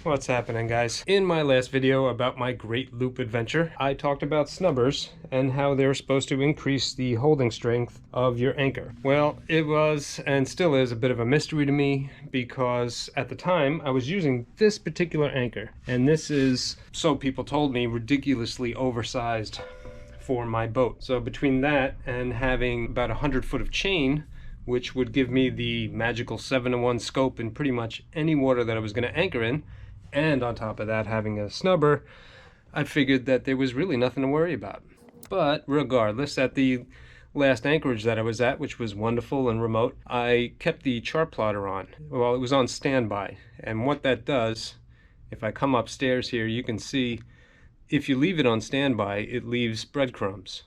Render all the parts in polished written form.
What's happening, guys? In my last video about my great loop adventure, I talked about snubbers and how they're supposed to increase the holding strength of your anchor. Well, it was and still is a bit of a mystery to me because at the time I was using this particular anchor, and this is, so people told me, ridiculously oversized for my boat. So between that and having about 100 foot of chain, which would give me the magical 7-to-1 scope in pretty much any water that I was going to anchor in, and on top of that having a snubber, I figured that there was really nothing to worry about. But regardless, at the last anchorage that I was at, which was wonderful and remote, I kept the chart plotter on. Well, it was on standby, and what that does, if I come upstairs here, you can see if you leave it on standby, it leaves breadcrumbs.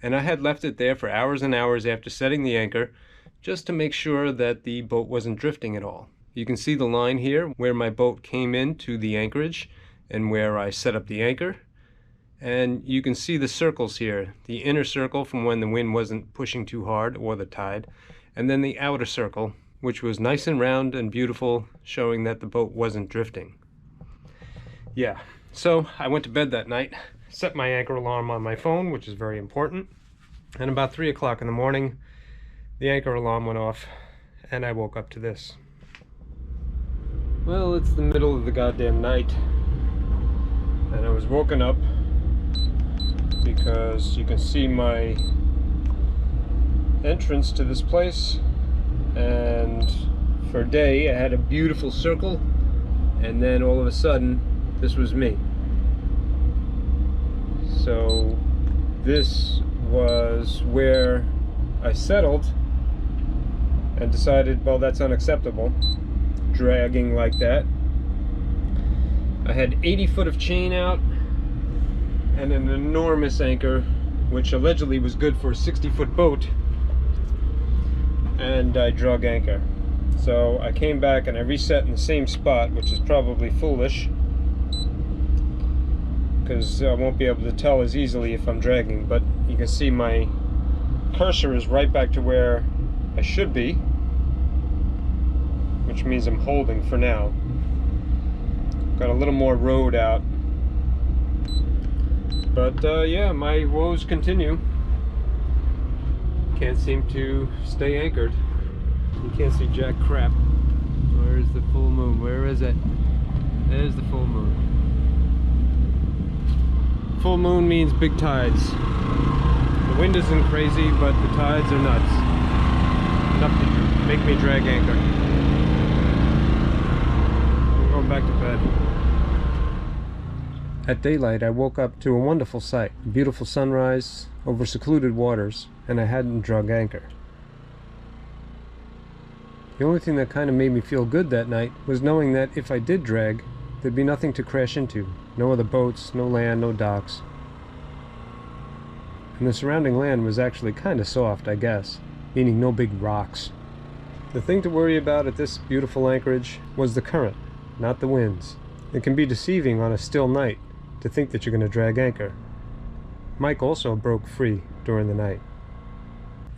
And I had left it there for hours and hours after setting the anchor, just to make sure that the boat wasn't drifting at all. You can see the line here where my boat came into the anchorage and where I set up the anchor. And you can see the circles here, the inner circle from when the wind wasn't pushing too hard or the tide, and then the outer circle, which was nice and round and beautiful, showing that the boat wasn't drifting. Yeah, so I went to bed that night, set my anchor alarm on my phone, which is very important, and about 3 o'clock in the morning, the anchor alarm went off, and I woke up to this. Well, it's the middle of the goddamn night, and I was woken up because you can see my entrance to this place, and for a day I had a beautiful circle, and then all of a sudden this was me. So this was where I settled and decided, well, that's unacceptable, dragging like that. I had 80 foot of chain out and an enormous anchor, which allegedly was good for a 60-foot boat, and I drug anchor. So I came back and I reset in the same spot, which is probably foolish because I won't be able to tell as easily if I'm dragging, but you can see my cursor is right back to where I should be, which means I'm holding for now. Got a little more road out, but yeah, my woes continue. Can't seem to stay anchored. You can't see jack crap. Where's the full moon? Where is it? There's the full moon. Full moon means big tides. The wind isn't crazy, but the tides are nuts. Enough to make me drag anchor. I'm going back to bed. At daylight, I woke up to a wonderful sight. A beautiful sunrise over secluded waters, and I hadn't drug anchor. The only thing that kind of made me feel good that night was knowing that if I did drag, there'd be nothing to crash into. No other boats, no land, no docks. And the surrounding land was actually kind of soft, I guess, meaning no big rocks. The thing to worry about at this beautiful anchorage was the current, not the winds. It can be deceiving on a still night to think that you're going to drag anchor. Mike also broke free during the night.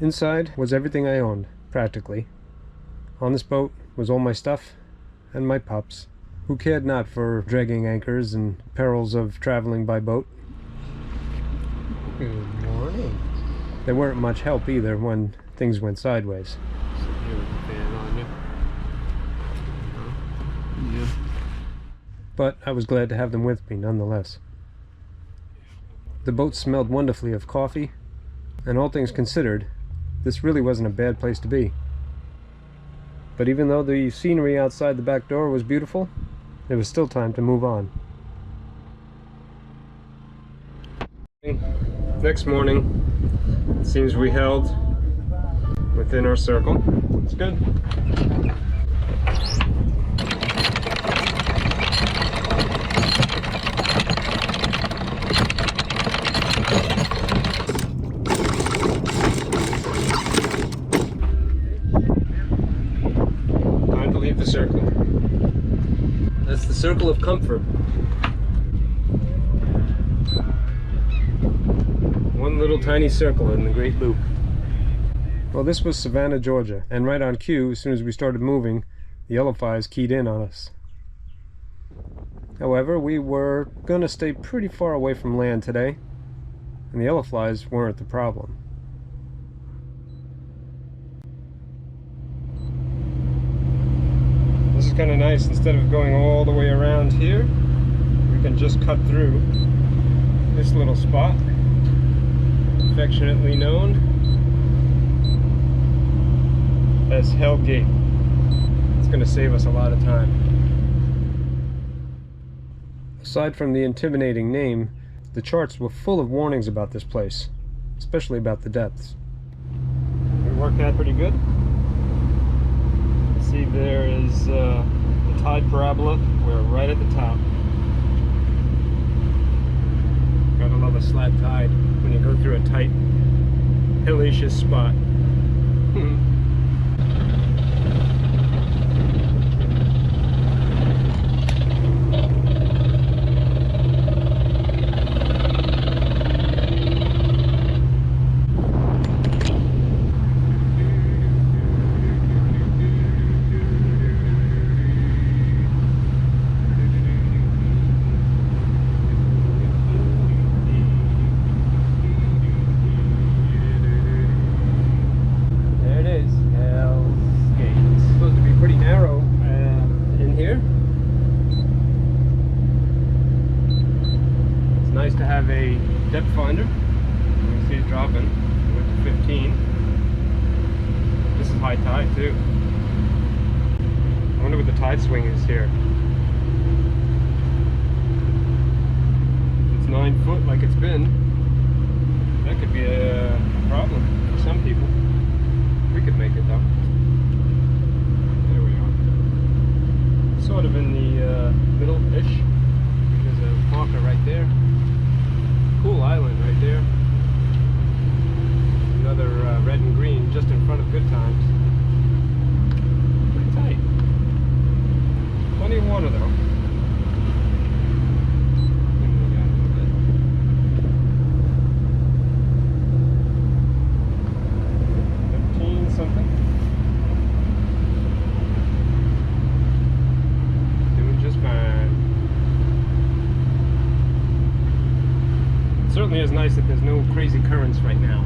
Inside was everything I owned, practically. On this boat was all my stuff and my pups, who cared not for dragging anchors and perils of traveling by boat. Good morning. They weren't much help either when things went sideways. Sitting here with the fan on you. Yeah. But I was glad to have them with me nonetheless. The boat smelled wonderfully of coffee, and all things considered, this really wasn't a bad place to be. But even though the scenery outside the back door was beautiful, it was still time to move on. Next morning, it seems we held within our circle. It's good. Time to leave the circle. That's the circle of comfort. One little tiny circle in the Great Loop. Well, this was Savannah, Georgia, and right on cue, as soon as we started moving, the yellow flies keyed in on us. However, we were going to stay pretty far away from land today, and the yellow flies weren't the problem. This is kind of nice. Instead of going all the way around here, we can just cut through this little spot, affectionately known as Hell Gate. It's going to save us a lot of time. Aside from the intimidating name, the charts were full of warnings about this place, especially about the depths. We worked that pretty good. See, there is the tide parabola. We're right at the top. Gotta love a slab tide when you go through a tight, hellacious spot. Nice to have a depth finder. You can see it dropping. It went to 15. This is high tide too. I wonder what the tide swing is here. If it's 9 foot like it's been, that could be a problem for some people. We could make it though. There we are. Sort of in the middle-ish. There's a marker right there. Cool island right there. Another red and green just in front of Good Times. Pretty tight. Plenty of water though. Move out a little bit. 15 something. Doing just fine. Certainly is nice that there's no crazy currents right now.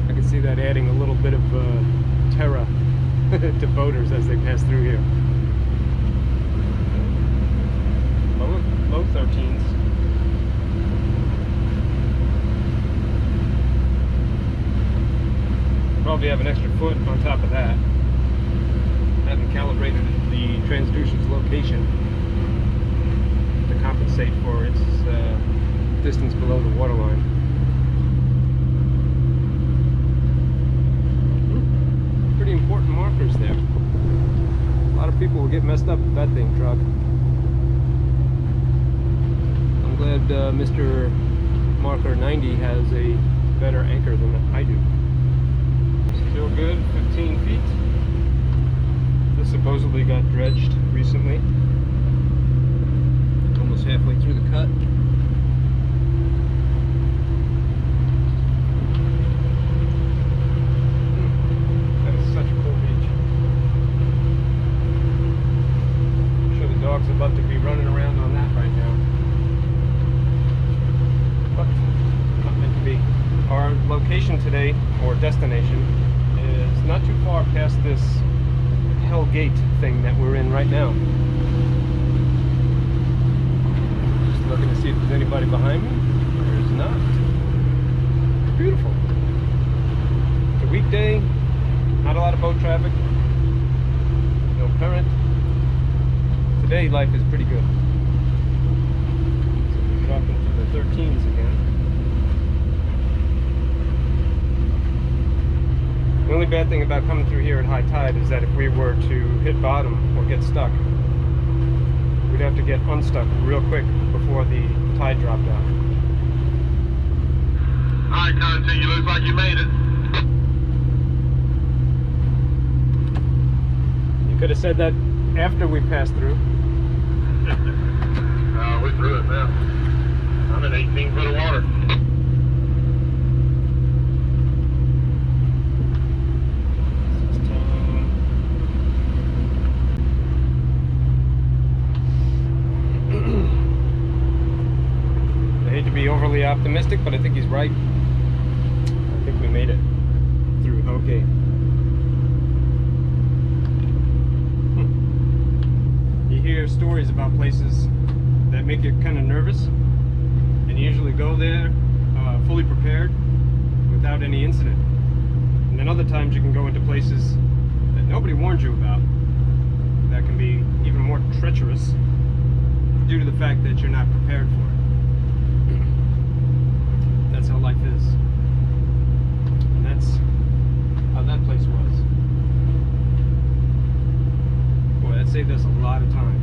I can see that adding a little bit of terror to boaters as they pass through here. Low 13s. Probably have an extra foot on top of that. I haven't calibrated the transducer's location to compensate for its distance below the waterline. Pretty important markers there. A lot of people will get messed up with that thing truck. I'm glad Mr. Marker 90 has a better anchor than I do. Still good, 15 feet. This supposedly got dredged recently. Almost halfway through the cut. Dogs would love to be running around on that right now, but not meant to be. Our location today, or destination, is not too far past this Hell Gate thing that we're in right now. Just looking to see if there's anybody behind me. There's not. It's beautiful. It's a weekday, not a lot of boat traffic, no current. Today life is pretty good. So we drop into the 13s again. The only bad thing about coming through here at high tide is that if we were to hit bottom or get stuck, we'd have to get unstuck real quick before the tide dropped out. Alright, Conte, you look like you made it. You could have said that after we passed through. We're through it now. I'm in 18 foot of water. optimistic, but I think he's right. I think we made it through okay. You hear stories about places that make you kind of nervous, and you usually go there fully prepared without any incident. And then other times you can go into places that nobody warned you about that can be even more treacherous due to the fact that you're not prepared for it. That's how life is. And that's how that place was. Boy, that saved us a lot of time.